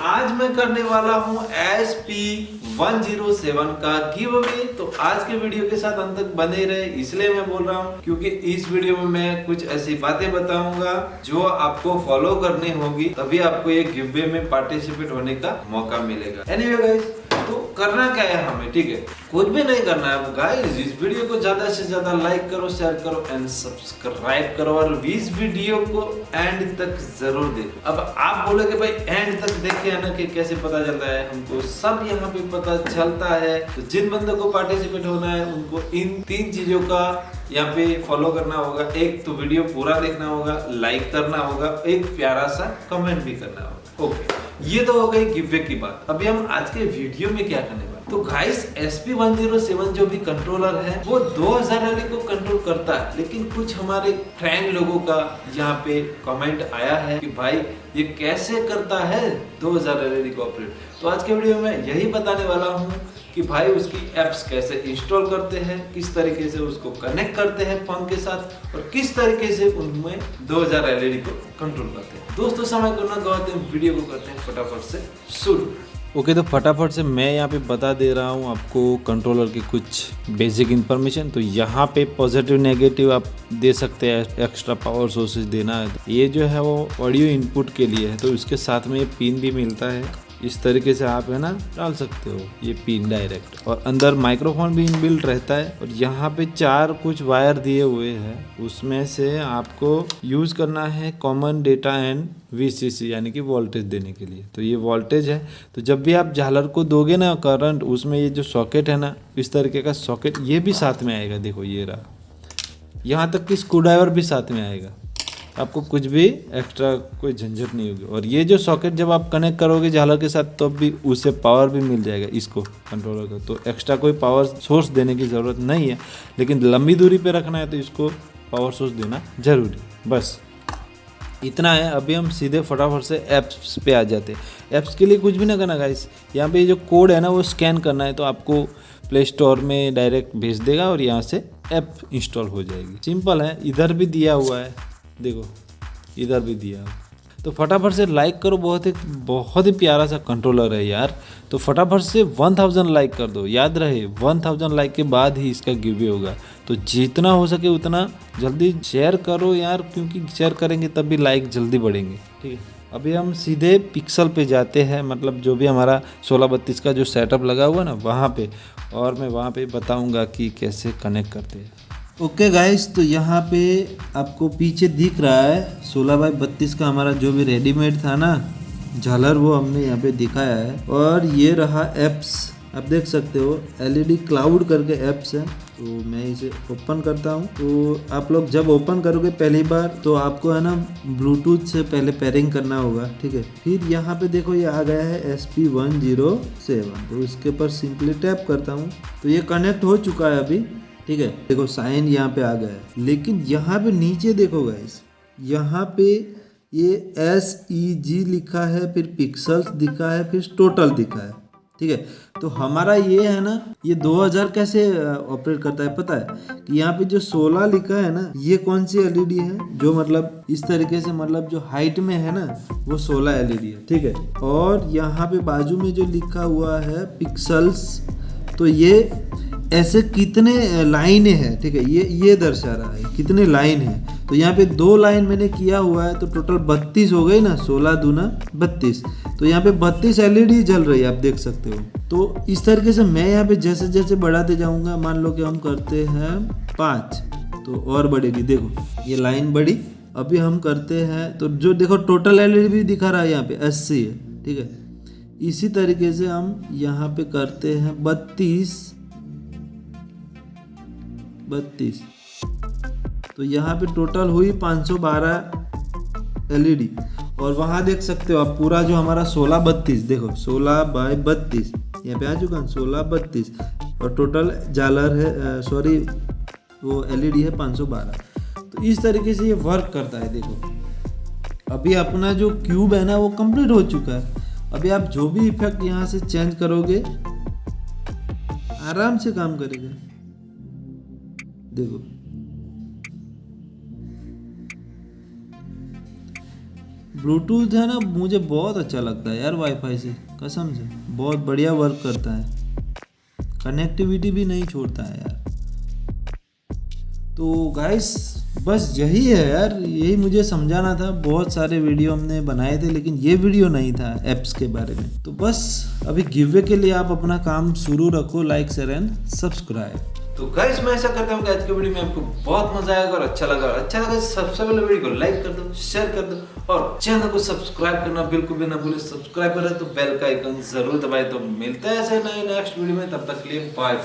आज मैं करने वाला हूँ SP107 का गिव अवे। तो आज के वीडियो के साथ अंत तक बने रहे, इसलिए मैं बोल रहा हूँ क्योंकि इस वीडियो में मैं कुछ ऐसी बातें बताऊंगा जो आपको फॉलो करनी होगी, तभी आपको ये गिव अवे में पार्टिसिपेट होने का मौका मिलेगा। एनीवे गाइस, तो करना क्या है हमें, ठीक है, कुछ भी नहीं करना है गाइस। इस वीडियो को ज्यादा से ज्यादा लाइक करो, शेयर करो एंड सब्सक्राइब करो और इस वीडियो को एंड तक जरूर देखो। अब आप बोलोगे भाई एंड तक देखे है ना कि कैसे पता चलता है, हमको सब यहाँ पे पता चलता है। तो जिन बंदों को पार्टिसिपेट होना है उनको इन 3 चीजों का यहाँ पे फॉलो करना होगा। एक तो वीडियो पूरा देखना होगा, लाइक करना होगा, एक प्यारा सा कमेंट भी करना होगा। ओके, ये तो हो गई गिव की बात। अभी हम आज के वीडियो में क्या करने वाले, तो गाइस SP107 जो भी कंट्रोलर है वो 2000 रैली को कंट्रोल करता है, लेकिन कुछ हमारे फैन लोगों का यहाँ पे कमेंट आया है कि भाई ये कैसे करता है 2000 रैली को ऑपरेट। तो आज के वीडियो में यही बताने वाला हूँ कि भाई उसकी एप्स कैसे इंस्टॉल करते हैं, किस तरीके से उसको कनेक्ट करते हैं फोन के साथ और किस तरीके से उनमें 2000 एलईडी को कंट्रोल करते हैं। दोस्तों समय को ना गवाते हैं, वीडियो को करते हैं फटाफट से शुरू। ओके, तो फटाफट से मैं यहाँ पे बता दे रहा हूँ आपको कंट्रोलर की कुछ बेसिक इन्फॉर्मेशन। तो यहाँ पे पॉजिटिव नेगेटिव आप दे सकते हैं, एक्स्ट्रा पावर सोर्सेज देना है। ये जो है वो ऑडियो इनपुट के लिए है, तो इसके साथ में ये पिन भी मिलता है। इस तरीके से आप है ना डाल सकते हो ये पिन डायरेक्ट, और अंदर माइक्रोफोन भी इनबिल्ट रहता है। और यहाँ पे 4 कुछ वायर दिए हुए हैं, उसमें से आपको यूज करना है कॉमन डेटा एंड VCC यानी कि वोल्टेज देने के लिए। तो ये वोल्टेज है, तो जब भी आप झालर को दोगे ना करंट, उसमें ये जो सॉकेट है ना, इस तरीके का सॉकेट ये भी साथ में आएगा। देखो ये रहा, यहाँ तक कि स्क्रू ड्राइवर भी साथ में आएगा, आपको कुछ भी एक्स्ट्रा कोई झंझट नहीं होगी। और ये जो सॉकेट जब आप कनेक्ट करोगे झालर के साथ, तो भी उससे पावर भी मिल जाएगा इसको कंट्रोलर को। तो एक्स्ट्रा कोई पावर सोर्स देने की ज़रूरत नहीं है, लेकिन लंबी दूरी पे रखना है तो इसको पावर सोर्स देना जरूरी। बस इतना है। अभी हम सीधे फटाफट से ऐप्स पे आ जाते हैं। ऐप्स के लिए कुछ भी ना करना गाइस, यहाँ पे जो कोड है ना वो स्कैन करना है, तो आपको प्ले स्टोर में डायरेक्ट भेज देगा और यहाँ से ऐप इंस्टॉल हो जाएगी। सिंपल है, इधर भी दिया हुआ है, देखो इधर भी दिया है। तो फटाफट से लाइक करो, बहुत ही प्यारा सा कंट्रोलर है यार। तो फटाफट से 1000 लाइक कर दो, याद रहे 1000 लाइक के बाद ही इसका गिव होगा। तो जितना हो सके उतना जल्दी शेयर करो यार, क्योंकि शेयर करेंगे तब भी लाइक जल्दी बढ़ेंगे, ठीक है। अभी हम सीधे पिक्सल पे जाते हैं, मतलब जो भी हमारा 1632 का जो सेटअप लगा हुआ ना वहाँ पे, और मैं वहाँ पे बताऊँगा कि कैसे कनेक्ट करते हैं। ओके गाइस, तो यहाँ पे आपको पीछे दिख रहा है 16x32 का हमारा जो भी रेडीमेड था ना झालर, वो हमने यहाँ पे दिखाया है। और ये रहा एप्स, आप देख सकते हो LED क्लाउड करके एप्स है। तो मैं इसे ओपन करता हूँ। तो आप लोग जब ओपन करोगे पहली बार, तो आपको है ना ब्लूटूथ से पहले पेयरिंग करना होगा, ठीक है। फिर यहाँ पे देखो ये आ गया है SP107, तो इसके ऊपर सिंपली टैप करता हूँ, तो ये कनेक्ट हो चुका है अभी, ठीक है। देखो साइन यहाँ पे आ गया है, लेकिन यहाँ पे नीचे देखो गाइस, यहाँ पे ये SEG लिखा है, फिर पिक्सल्स दिखा है, फिर टोटल दिखा है, ठीक है। तो हमारा ये है ना, ये 2000 कैसे ऑपरेट करता है पता है कि यहाँ पे जो 16 लिखा है ना, ये कौन सी LED है, जो मतलब इस तरीके से, मतलब जो हाइट में है ना वो 16 LED है, ठीक है। और यहाँ पे बाजू में जो लिखा हुआ है पिक्सल्स, तो ये ऐसे कितने लाइनें हैं, ठीक है, ये दर्शा रहा है कितने लाइन है। तो यहाँ पे 2 लाइन मैंने किया हुआ है, तो टोटल 32 हो गई ना, 16 दूना 32। तो यहाँ पे 32 LED जल रही है, आप देख सकते हो। तो इस तरीके से मैं यहाँ पे जैसे जैसे बढ़ाते जाऊँगा, मान लो कि हम करते हैं 5, तो और बढ़ेगी, देखो ये लाइन बढ़ी। अभी हम करते हैं, तो जो देखो टोटल LED भी दिखा रहा है यहाँ पे 80 है, ठीक है। इसी तरीके से हम यहाँ पे करते हैं 32, तो यहाँ पे टोटल हुई 512 LED। और वहाँ देख सकते हो आप पूरा जो हमारा 1632, देखो 16/32 यहाँ पे आ चुका है 16/32, और टोटल झालर है, सॉरी वो LED है 512। तो इस तरीके से ये वर्क करता है। देखो अभी अपना जो क्यूब है ना वो कंप्लीट हो चुका है। अभी आप जो भी इफेक्ट यहाँ से चेंज करोगे आराम से काम करेगा। देखो ब्लूटूथ है ना, मुझे बहुत अच्छा लगता है यार वाईफाई से, कसम से बहुत बढ़िया वर्क करता है, कनेक्टिविटी भी नहीं छोड़ता है यार। तो गाइस बस यही है यार, यही मुझे समझाना था। बहुत सारे वीडियो हमने बनाए थे लेकिन ये वीडियो नहीं था ऐप्स के बारे में। तो बस अभी गिववे के लिए आप अपना काम शुरू रखो, लाइक शेयर एंड सब्सक्राइब। तो गाइस मैं ऐसा करता हूँ कि आज के वीडियो में आपको बहुत मजा आएगा और अच्छा लगा सबसे पहले वीडियो को लाइक कर दो, शेयर कर दो और चैनल को सब्सक्राइब करना बिल्कुल भी ना भूले। सब्सक्राइब करें तो बेल का आइकन जरूर दबाए। तो मिलते हैं ऐसे नए नेक्स्ट वीडियो में, तब तक के लिए बाय।